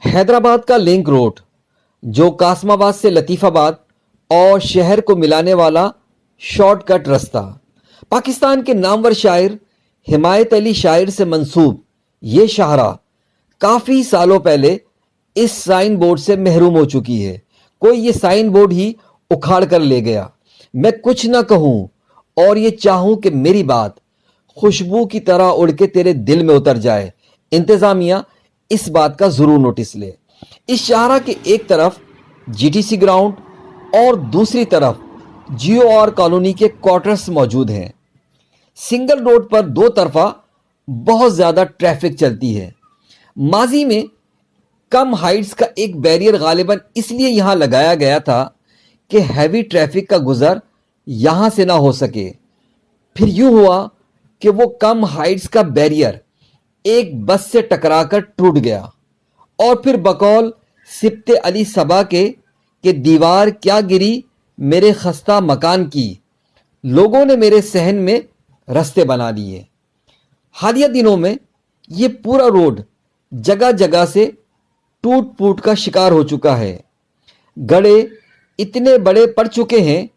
हैदराबाद का link road जो कासमाबाद से लतीफ़ाबाद और शहर को मिलाने वाला शॉर्टकट रास्ता, पाकिस्तान के नामवर शायर हिमायत अली शायर से मंसूब ये शाहरा काफ़ी सालों पहले इस साइन बोर्ड से महरूम हो चुकी है। कोई ये साइन बोर्ड ही उखाड़ कर ले गया। मैं कुछ ना कहूँ और ये चाहूँ कि मेरी बात खुशबू की तरह उड़ के तेरे दिल में उतर जाए। इंतज़ामिया इस बात का ज़रूर नोटिस ले। इस शाहरा के एक तरफ जीटीसी ग्राउंड और दूसरी तरफ GOR कॉलोनी के क्वार्टर्स मौजूद हैं। सिंगल रोड पर दो तरफा बहुत ज़्यादा ट्रैफिक चलती है। माजी में कम हाइट्स का एक बैरियर गालिबन इसलिए यहाँ लगाया गया था कि हैवी ट्रैफिक का गुजर यहाँ से ना हो सके। फिर यूँ हुआ कि वो कम हाइट्स का बैरियर एक बस से टकराकर टूट गया और फिर बकौल सिब्ते अली सबा के दीवार क्या गिरी मेरे खस्ता मकान की, लोगों ने मेरे सहन में रास्ते बना लिए। हालिया दिनों में ये पूरा रोड जगह जगह से टूट फूट का शिकार हो चुका है। गड्ढे इतने बड़े पड़ चुके हैं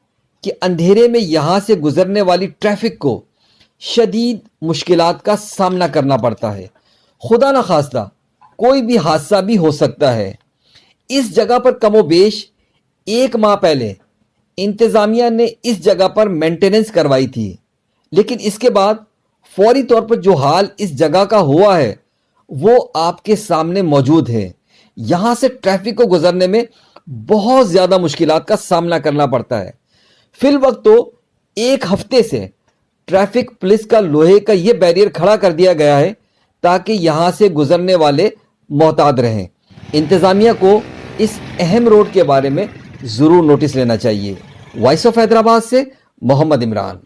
कि अंधेरे में यहाँ से गुजरने वाली ट्रैफिक को शदीद मुश्किलात का सामना करना पड़ता है। खुदा न खास्ता कोई भी हादसा भी हो सकता है। इस जगह पर कमोबेश एक माह पहले इंतज़ामिया ने इस जगह पर मेंटेनेंस करवाई थी, लेकिन इसके बाद फौरी तौर पर जो हाल इस जगह का हुआ है वो आपके सामने मौजूद है। यहाँ से ट्रैफिक को गुजरने में बहुत ज़्यादा मुश्किलात का सामना करना पड़ता है। फिल वक्त तो एक हफ्ते से ट्रैफिक पुलिस का लोहे का ये बैरियर खड़ा कर दिया गया है ताकि यहाँ से गुजरने वाले मोहतात रहें। इंतज़ामिया को इस अहम रोड के बारे में ज़रूर नोटिस लेना चाहिए। वॉइस ऑफ हैदराबाद से मोहम्मद इमरान।